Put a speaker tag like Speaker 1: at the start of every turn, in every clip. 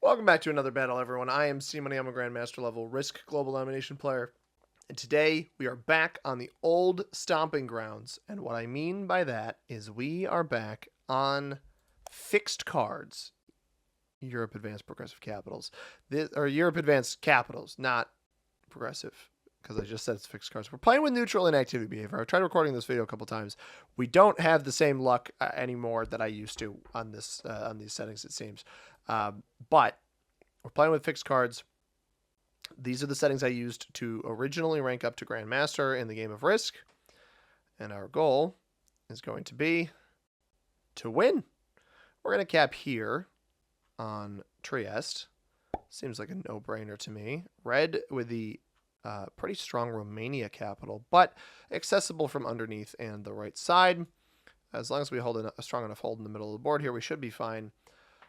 Speaker 1: Welcome back to another battle, everyone. I am C-Money. I'm a Grandmaster level Risk Global Domination player. And today, we are back on the old stomping grounds. And what I mean by that is we are back on fixed cards. Europe Advanced Progressive Capitals. Europe Advanced Capitals, not progressive, because I just said it's fixed cards. We're playing with neutral inactivity behavior. I've tried recording this video a couple times. We don't have the same luck anymore that I used to on this on these settings, it seems. But we're playing with fixed cards. These are the settings I used to originally rank up to Grandmaster in the game of Risk. And our goal is going to be to win. We're going to cap here on Trieste. Seems like a no-brainer to me. Red with the pretty strong Romania capital, but accessible from underneath and the right side. As long as we hold a strong enough hold in the middle of the board here, we should be fine.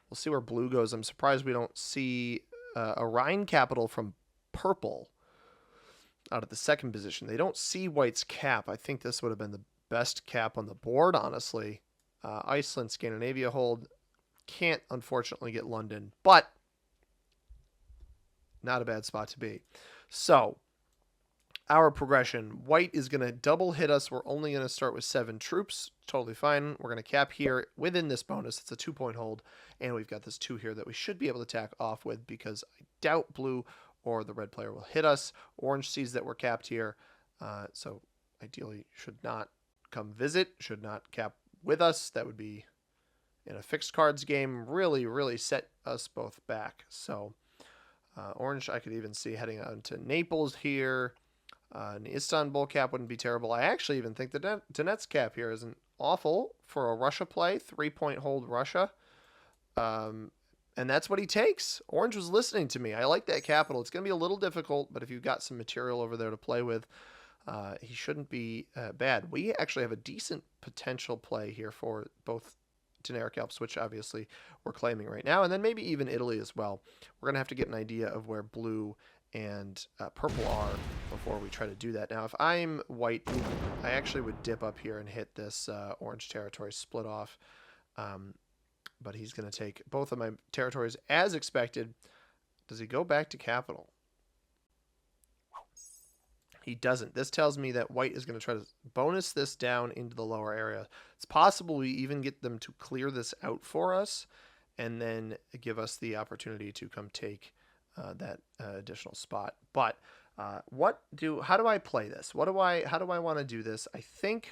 Speaker 1: We'll see where blue goes. I'm surprised we don't see a Rhine capital from purple out of the second position. They don't see white's cap. I think this would have been the best cap on the board, honestly. Iceland, Scandinavia hold. Can't, unfortunately, get London, but not a bad spot to be. So, our progression. White is going to double hit us. We're only going to start with 7 troops. Totally fine. We're going to cap here within this bonus. It's a 2-point hold. And we've got this 2 here that we should be able to tack off with because I doubt blue or the red player will hit us. Orange sees that we're capped here. So ideally should not come visit. Should not cap with us. That would be, in a fixed cards game, really set us both back. So orange I could even see heading on to Naples here. An Istanbul cap wouldn't be terrible. I actually even think the Donetsk cap here isn't awful for a Russia play. 3-point hold Russia. And that's what he takes. Orange was listening to me. I like that capital. It's going to be a little difficult, but if you've got some material over there to play with, he shouldn't be bad. We actually have a decent potential play here for both Teneric Alps, which obviously we're claiming right now, and then maybe even Italy as well. We're going to have to get an idea of where blue and purple are before we try to do that. Now, if I'm white, I actually would dip up here and hit this orange territory, split off. But he's going to take both of my territories as expected. Does he go back to capital? He doesn't. This tells me that white is going to try to bonus this down into the lower area. It's possible we even get them to clear this out for us and then give us the opportunity to come take that additional spot. But how do I play this? How do I want to do this? I think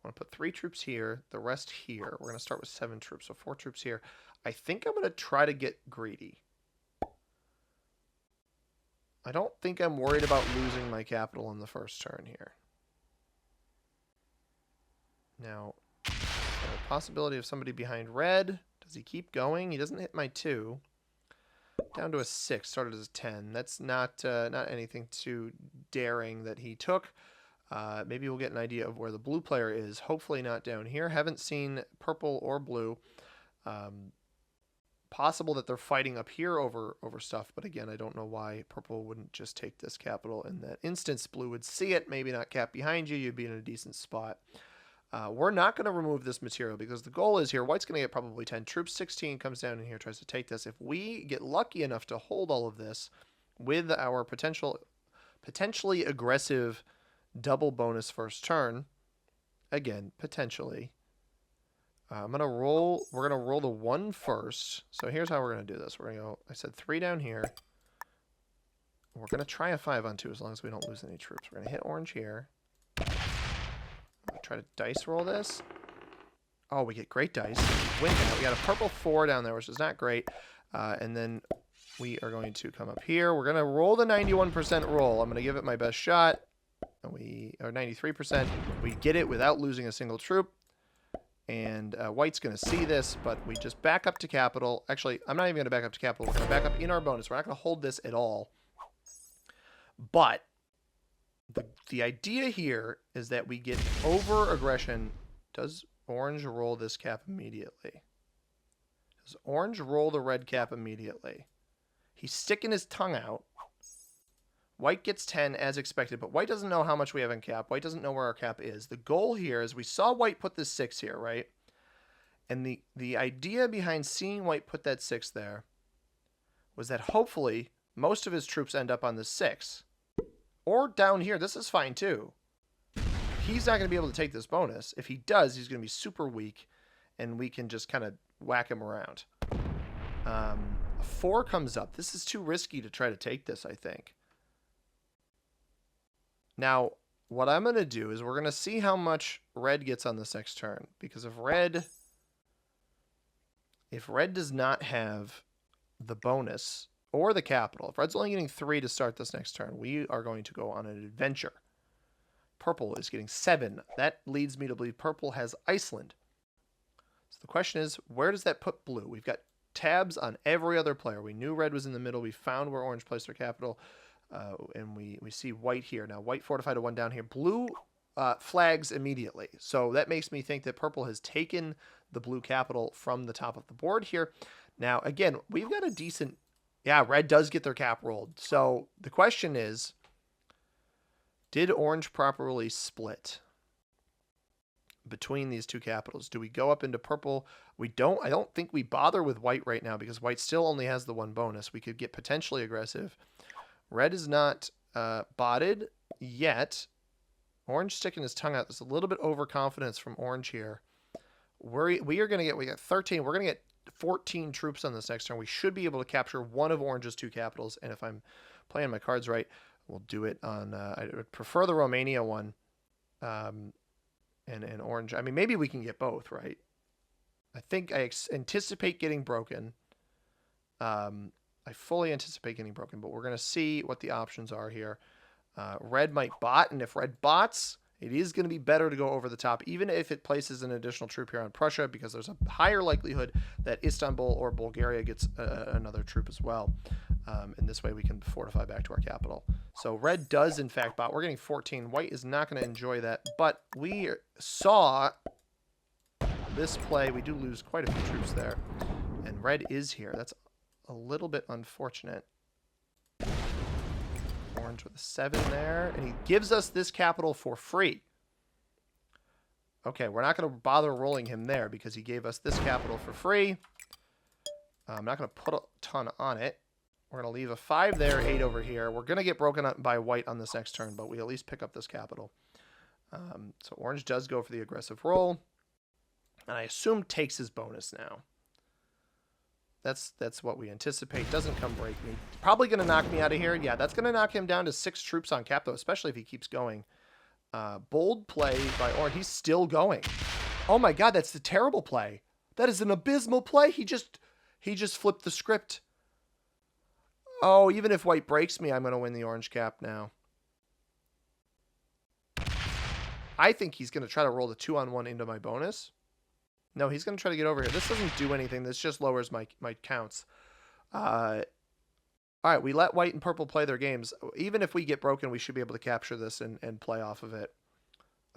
Speaker 1: I want to put 3 troops here, the rest here. We're going to start with 7 troops, so 4 troops here. I think I'm going to try to get greedy. I don't think I'm worried about losing my capital on the first turn here. Now, is there a possibility of somebody behind red? Does he keep going? He doesn't hit my 2. Down to a 6, started as a 10. That's not anything too daring that he took. Maybe we'll get an idea of where the blue player is. Hopefully not down here. Haven't seen purple or blue. Possible that they're fighting up here over stuff, but again, I don't know why purple wouldn't just take this capital in that instance. Blue would see it, maybe not cap behind you. You'd be in a decent spot. We're not going to remove this material because the goal is here. White's going to get probably 10 troops. 16 comes down in here, tries to take this. If we get lucky enough to hold all of this with our potentially aggressive double bonus first turn, again, potentially, we're going to roll the 1 first. So here's how we're going to do this. We're going to go, I said 3 down here. We're going to try a 5 on 2 as long as we don't lose any troops. We're going to hit orange here. Try to dice roll this. Oh, we get great dice. Win that. We got a purple 4 down there, which is not great. And then we are going to come up here. We're going to roll the 91% roll. I'm going to give it my best shot. And we are 93%. We get it without losing a single troop. And white's going to see this, but we just back up to capital. Actually, I'm not even going to back up to capital. We're going to back up in our bonus. We're not going to hold this at all. But the idea here is that we get over aggression. Does orange roll this cap immediately? Does orange roll the red cap immediately? He's sticking his tongue out. White gets 10 as expected, but white doesn't know how much we have in cap. White doesn't know where our cap is. The goal here is we saw white put this 6 here, right? And the idea behind seeing white put that 6 there was that hopefully most of his troops end up on the 6. Or down here. This is fine too. He's not going to be able to take this bonus. If he does, he's going to be super weak, and we can just kind of whack him around. 4 comes up. This is too risky to try to take this, I think. Now, what I'm going to do is we're going to see how much red gets on this next turn. Because if red does not have the bonus or the capital, if red's only getting 3 to start this next turn, we are going to go on an adventure. Purple is getting 7. That leads me to believe purple has Iceland. So the question is, where does that put blue? We've got tabs on every other player. We knew red was in the middle. We found where orange placed their capital. And we see white here. Now, white fortified to 1 down here. Blue flags immediately. So that makes me think that purple has taken the blue capital from the top of the board here. Now, again, we've got a decent... Yeah, red does get their cap rolled. So the question is, did orange properly split between these two capitals? Do we go up into purple? I don't think we bother with white right now because white still only has the 1 bonus. We could get potentially aggressive. Red is not botted yet. Orange sticking his tongue out. There's a little bit overconfidence from orange here. We got 13. We're going to get 14 troops on this next turn. We should be able to capture one of orange's 2 capitals. And if I'm playing my cards right, we'll do it on, I would prefer the Romania one. And orange. I mean, maybe we can get both, right? I think I anticipate getting broken. I fully anticipate getting broken, but we're going to see what the options are here. Red might bot, and if red bots, it is going to be better to go over the top, even if it places an additional troop here on Prussia, because there's a higher likelihood that Istanbul or Bulgaria gets another troop as well. And this way we can fortify back to our capital. So red does, in fact, bot. We're getting 14. White is not going to enjoy that, but we saw this play. We do lose quite a few troops there, and red is here. That's a little bit unfortunate. Orange with a 7 there, and he gives us this capital for free. Okay, we're not going to bother rolling him there because he gave us this capital for free. I'm not going to put a ton on it. We're going to leave a 5 there, 8 over here. We're going to get broken up by white on this next turn, but we at least pick up this capital. So orange does go for the aggressive roll, and I assume takes his bonus now. That's what we anticipate. Doesn't come break me. Probably going to knock me out of here. Yeah, that's going to knock him down to 6 troops on cap, though, especially if he keeps going. Bold play by Orange. He's still going. Oh, my God, that's a terrible play. That is an abysmal play. He just flipped the script. Oh, even if white breaks me, I'm going to win the orange cap now. I think he's going to try to roll the 2-on-1 into my bonus. No, he's going to try to get over here. This doesn't do anything. This just lowers my counts. All right, we let white and purple play their games. Even if we get broken, we should be able to capture this and play off of it.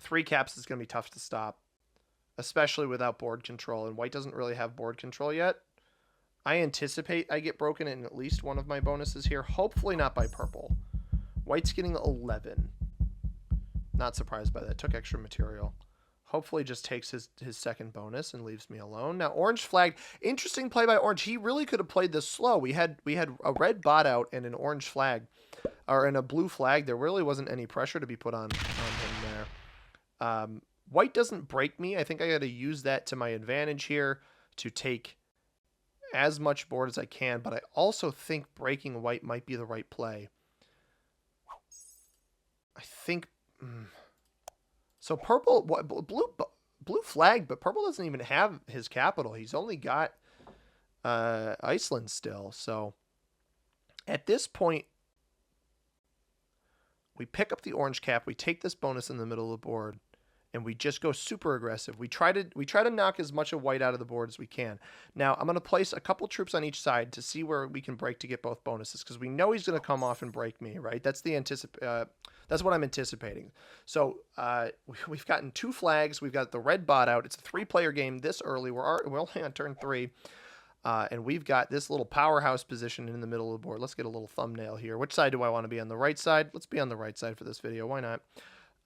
Speaker 1: 3 caps is going to be tough to stop, especially without board control. And white doesn't really have board control yet. I anticipate I get broken in at least one of my bonuses here. Hopefully not by purple. White's getting 11. Not surprised by that. Took extra material. Hopefully just takes his second bonus and leaves me alone. Now, orange flag. Interesting play by orange. He really could have played this slow. We had a red bot out and an orange flag, or in a blue flag. There really wasn't any pressure to be put on him there. White doesn't break me. I think I got to use that to my advantage here to take as much board as I can. But I also think breaking white might be the right play. I think... So purple, blue flag, but purple doesn't even have his capital. He's only got Iceland still. So at this point, we pick up the orange cap. We take this bonus in the middle of the board, and we just go super aggressive. We try to knock as much of white out of the board as we can. Now I'm going to place a couple troops on each side to see where we can break to get both bonuses, because we know he's going to come off and break me. Right? That's That's what I'm anticipating. So we've gotten 2 flags. We've got the red bot out. It's a 3-player game this early. We're only on turn 3. And we've got this little powerhouse position in the middle of the board. Let's get a little thumbnail here. Which side do I want to be on? The right side? Let's be on the right side for this video. Why not?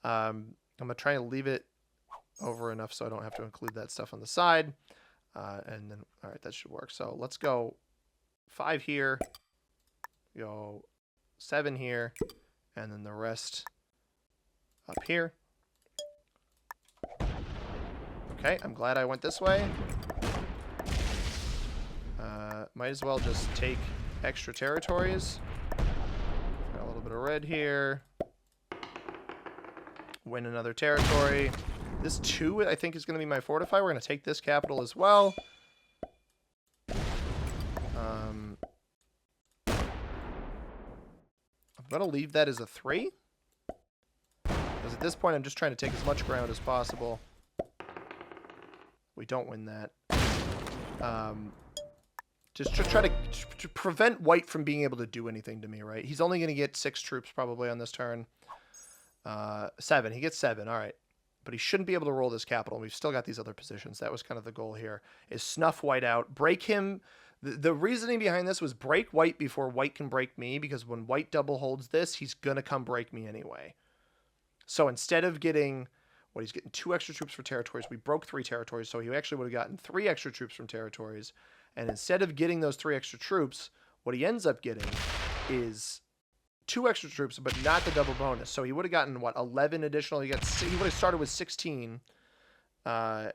Speaker 1: I'm going to try to leave it over enough so I don't have to include that stuff on the side. And then, all right, that should work. So let's go 5 here. go 7 here, and then the rest up here. Okay, I'm glad I went this way. Might as well just take extra territories. Got a little bit of red here. Win another territory. This 2, I think, is going to be my fortify. We're going to take this capital as well. I'm going to leave that as a 3. Because at this point, I'm just trying to take as much ground as possible. We don't win that. Just to try to prevent white from being able to do anything to me, right? He's only going to get 6 troops probably on this turn. 7. He gets 7. All right. But he shouldn't be able to roll this capital. We've still got these other positions. That was kind of the goal here, is snuff white out. Break him. The reasoning behind this was break white before white can break me, because when white double holds this, he's going to come break me anyway. So instead of getting... Well, he's getting 2 extra troops for territories. We broke 3 territories, so he actually would have gotten 3 extra troops from territories. And instead of getting those 3 extra troops, what he ends up getting is 2 extra troops, but not the double bonus. So he would have gotten, what, 11 additional? He would have started with 16. And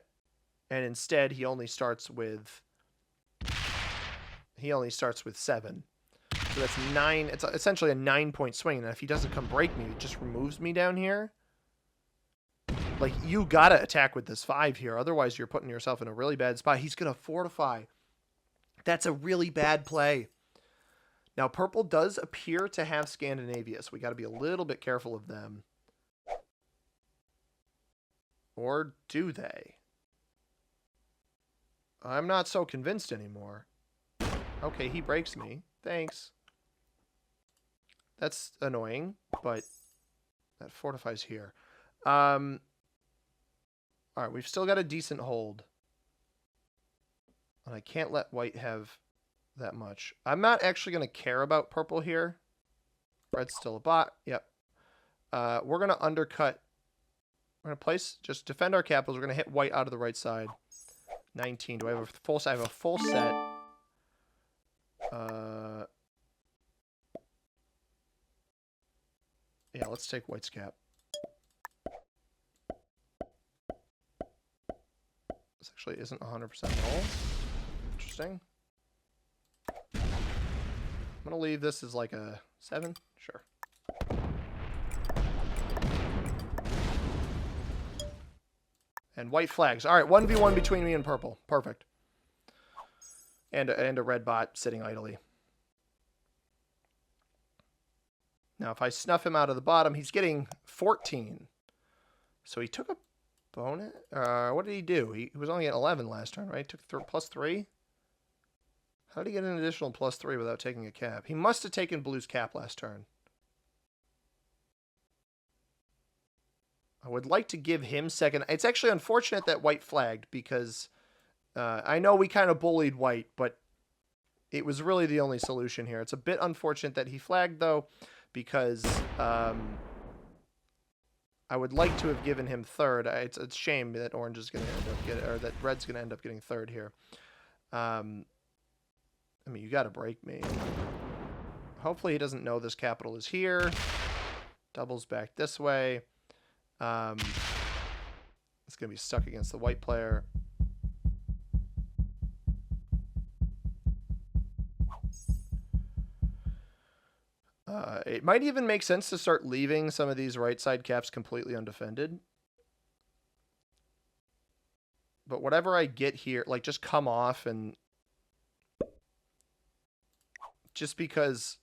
Speaker 1: instead, he only starts with 7. So that's 9. It's essentially a 9-point swing. And if he doesn't come break me, it just removes me down here. Like, you gotta attack with this 5 here. Otherwise, you're putting yourself in a really bad spot. He's gonna fortify. That's a really bad play. Now, purple does appear to have Scandinavia, so we got to be a little bit careful of them. Or do they? I'm not so convinced anymore. Okay, he breaks me. Thanks. That's annoying, but that fortifies here. All right, we've still got a decent hold. And I can't let white have that much. I'm not actually going to care about purple here. Red's still a bot. Yep. We're going to undercut. We're going to place, just defend our capitals. We're going to hit white out of the right side. 19. Do I have a full set? I have a full set. Yeah, let's take white's cap. This actually isn't 100% null. Interesting. I'm going to leave this as like a 7. Sure. And white flags. All right, 1v1 between me and purple. Perfect. And a red bot sitting idly. Now, if I snuff him out of the bottom, he's getting 14. So he took a bonus. What did he do? He was only at 11 last turn, right? Took plus 3. How did he get an additional plus 3 without taking a cap? He must have taken blue's cap last turn. I would like to give him second. It's actually unfortunate that white flagged because I know we kind of bullied white, but it was really the only solution here. It's a bit unfortunate that he flagged, though, because I would like to have given him third. It's a shame that orange is going to end up getting, or that red's going to end up getting third here. I mean, you got to break me. Hopefully he doesn't know this capital is here. Doubles back this way. It's going to be stuck against the white player. It might even make sense to start leaving some of these right side caps completely undefended. But whatever I get here, like, just come off, and just because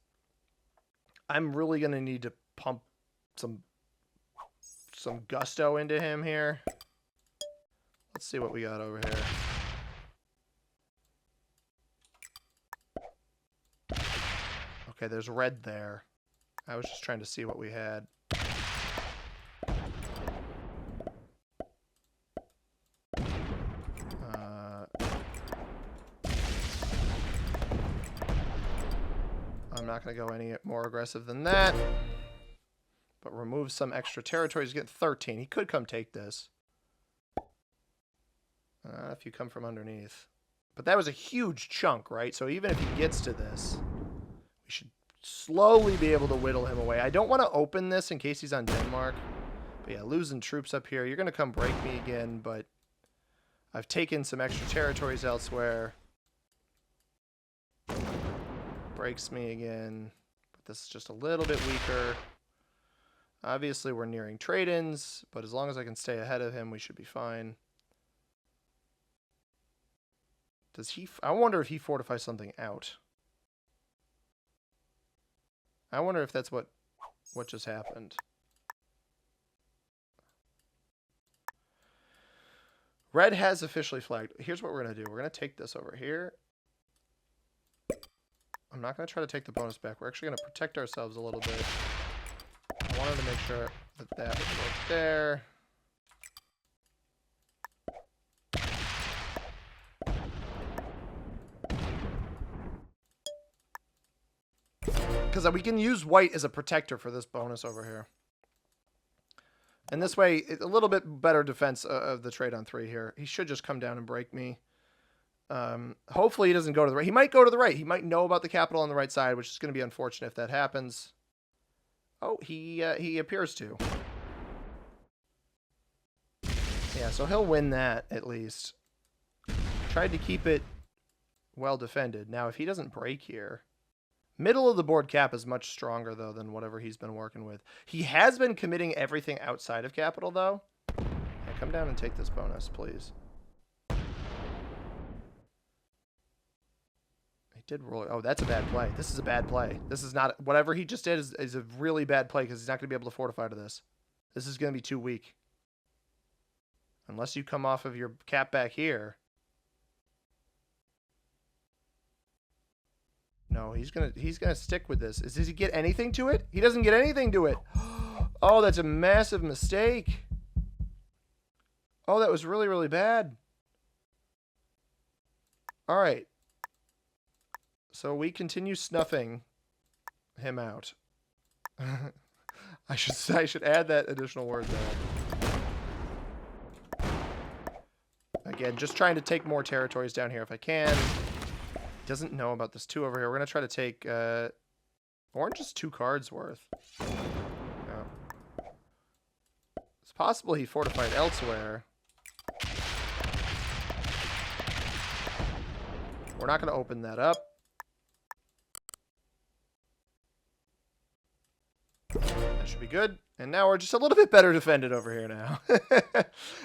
Speaker 1: I'm really going to need to pump some gusto into him here. Let's see what we got over here. Okay, there's red there. I was just trying to see what we had. I'm not going to go any more aggressive than that. But remove some extra territories. Get 13. He could come take this. If you come from underneath. But that was a huge chunk, right? So even if he gets to this, we should slowly be able to whittle him away. I don't want to open this in case he's on Denmark. But yeah, losing troops up here. You're going to come break me again, but I've taken some extra territories elsewhere. Breaks me again. But this is just a little bit weaker. Obviously, we're nearing trade-ins, but as long as I can stay ahead of him, we should be fine. Does he... I wonder if he fortifies something out. I wonder if that's what just happened. Red has officially flagged. Here's what we're going to do. We're going to take this over here. I'm not going to try to take the bonus back. We're actually going to protect ourselves a little bit. I wanted to make sure that that would work there. Because we can use white as a protector for this bonus over here. And this way, a little bit better defense of the trade on 3 here. He should just come down and break me. Hopefully he doesn't go to the right. He might go to the right. He might know about the capital on the right side, which is going to be unfortunate if that happens. Oh, he appears to. Yeah, so he'll win that at least. Tried to keep it well defended. Now, if he doesn't break here... Middle of the board cap is much stronger, though, than whatever he's been working with. He has been committing everything outside of capital, though. Yeah, come down and take this bonus, please. He did roll. Oh, that's a bad play. This is a bad play. This is not... Whatever he just did is a really bad play because he's not going to be able to fortify to this. This is going to be too weak. Unless you come off of your cap back here... No, he's gonna stick with this. Does he get anything to it? He doesn't get anything to it. Oh, that's a massive mistake. Oh, that was really, really bad. All right. So we continue snuffing him out. I should add that additional word there. Again, just trying to take more territories down here if I can. Doesn't know about this 2 over here. We're going to try to take... Orange is 2 cards worth. Oh. It's possible he fortified elsewhere. We're not going to open that up. That should be good. And now we're just a little bit better defended over here now.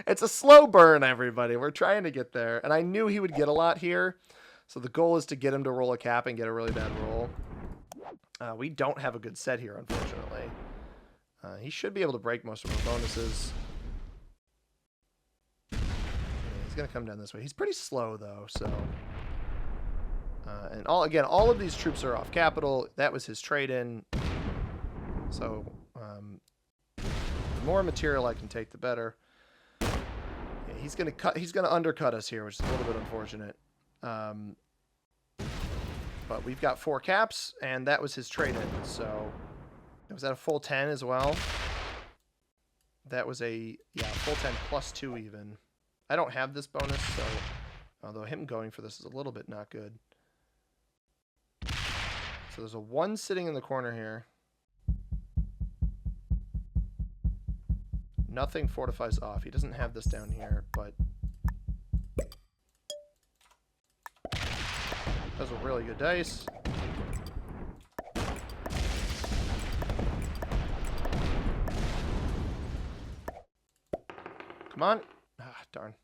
Speaker 1: It's a slow burn, everybody. We're trying to get there. And I knew he would get a lot here. So the goal is to get him to roll a cap and get a really bad roll. We don't have a good set here, unfortunately. He should be able to break most of our bonuses. Yeah, he's going to come down this way. He's pretty slow, though, so... and all of these troops are off capital. That was his trade-in. So, the more material I can take, the better. Yeah, he's going to undercut us here, which is a little bit unfortunate. But we've got 4 caps, and that was his trade-in, so... Was that a full 10 as well? That was a... Yeah, full 10 plus 2 even. I don't have this bonus, so... Although him going for this is a little bit not good. So there's a 1 sitting in the corner here. Nothing fortifies off. He doesn't have this down here, but... Those are really good dice. Come on. Ah, darn.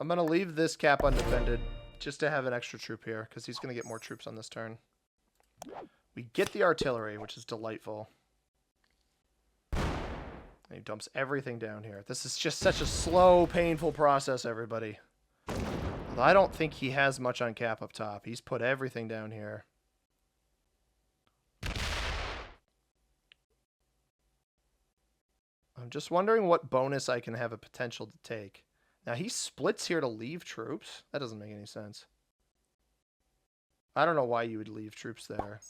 Speaker 1: I'm going to leave this cap undefended just to have an extra troop here, because he's going to get more troops on this turn. We get the artillery, which is delightful. And he dumps everything down here. This is just such a slow, painful process, everybody. Although I don't think he has much on cap up top. He's put everything down here. I'm just wondering what bonus I can have a potential to take. Now, he splits here to leave troops? That doesn't make any sense. I don't know why you would leave troops there.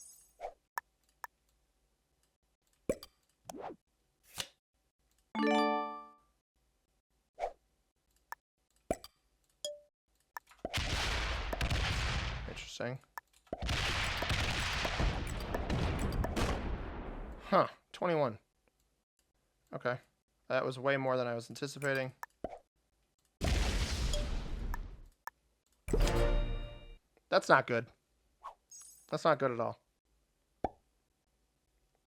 Speaker 1: Interesting. Huh. 21. Okay. That was way more than I was anticipating. That's not good. That's not good at all.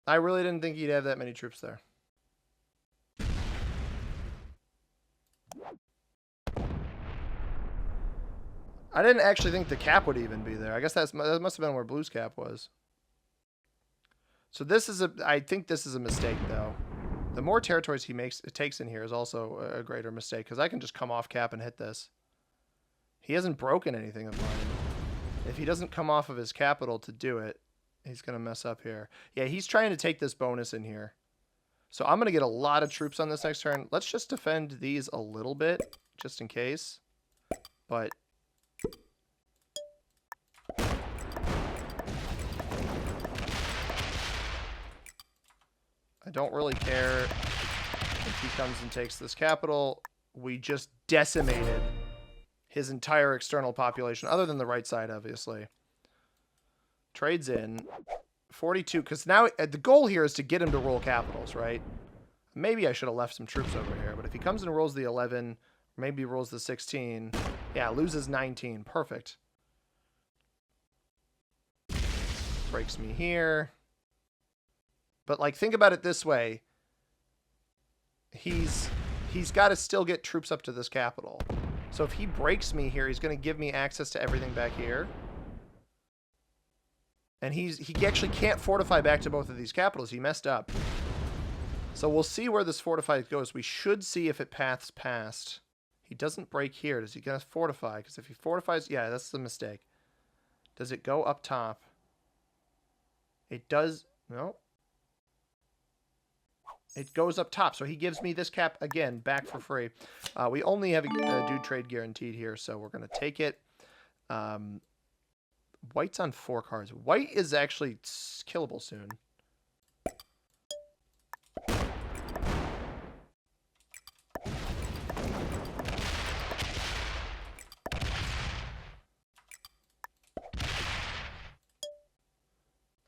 Speaker 1: I really didn't think he'd have that many troops there. I didn't actually think the cap would even be there. I guess that must have been where Blue's cap was. So this is I think this is a mistake, though. The more territories it takes in here is also a greater mistake, because I can just come off cap and hit this. He hasn't broken anything of mine. If he doesn't come off of his capital to do it, he's going to mess up here. Yeah, he's trying to take this bonus in here. So I'm going to get a lot of troops on this next turn. Let's just defend these a little bit, just in case. But I don't really care if he comes and takes this capital. We just decimated his entire external population, other than the right side, obviously. Trades in 42, because now the goal here is to get him to roll capitals, right? Maybe I should have left some troops over here, but if he comes and rolls the 11, maybe rolls the 16, yeah, loses 19. Perfect. Breaks me here. But, like, think about it this way. He's got to still get troops up to this capital. So if he breaks me here, he's going to give me access to everything back here. And he actually can't fortify back to both of these capitals. He messed up. So we'll see where this fortify goes. We should see if it paths past. He doesn't break here. Does he going to fortify? Because if he fortifies, yeah, that's the mistake. Does it go up top? It does. No. It goes up top, so he gives me this cap again back for free. We only have a dude trade guaranteed here, so we're going to take it. White's on 4 cards. White is actually killable soon.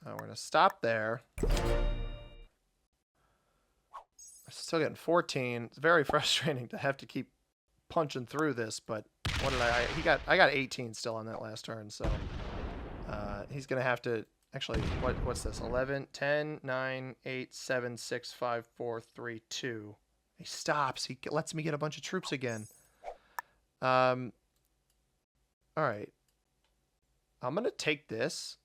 Speaker 1: We're going to stop there. Still getting 14. It's very frustrating to have to keep punching through this, but what did I got 18 still on that last turn, so he's gonna have to actually what's this? 11, 10, 9, 8, 7, 6, 5, 4, 3, 2. He stops. He lets me get a bunch of troops again. All right. I'm gonna take this.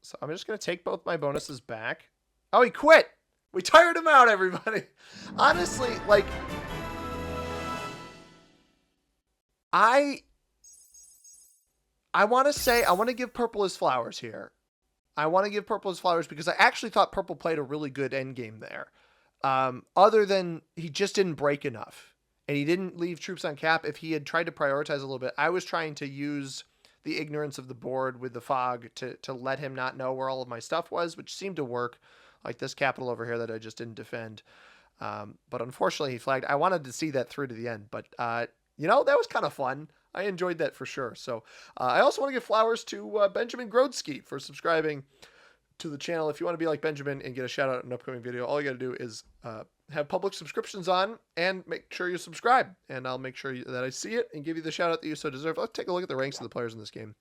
Speaker 1: So I'm just gonna take both my bonuses back. Oh, he quit. We tired him out, everybody. Honestly, like, I want to say, I want to give purple his flowers here. I want to give purple his flowers because I actually thought purple played a really good end game there. Other than he just didn't break enough. And he didn't leave troops on cap. If he had tried to prioritize a little bit, I was trying to use the ignorance of the board with the fog to let him not know where all of my stuff was, which seemed to work. Like this capital over here that I just didn't defend. But unfortunately, he flagged. I wanted to see that through to the end. But, you know, that was kind of fun. I enjoyed that for sure. So I also want to give flowers to Benjamin Grodsky for subscribing to the channel. If you want to be like Benjamin and get a shout out in an upcoming video, all you got to do is have public subscriptions on and make sure you subscribe. And I'll make sure that I see it and give you the shout out that you so deserve. Let's take a look at the ranks of the players in this game.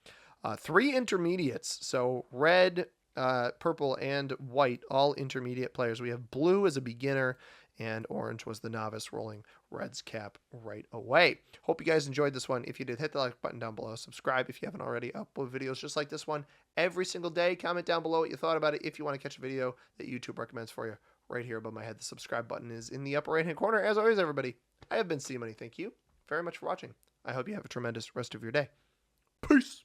Speaker 1: 3 intermediates. So red, purple, and white, all intermediate players. We have blue as a beginner, and orange was the novice, rolling red's cap right away. Hope you guys enjoyed this one. If you did, hit the like button down below. Subscribe if you haven't already. I upload videos just like this one every single day. Comment down below what you thought about it. If you want to catch a video that YouTube recommends for you, right here above my head, the subscribe button is in the upper right hand corner. As always, everybody, I have been C Money. Thank you very much for watching. I hope you have a tremendous rest of your day. Peace.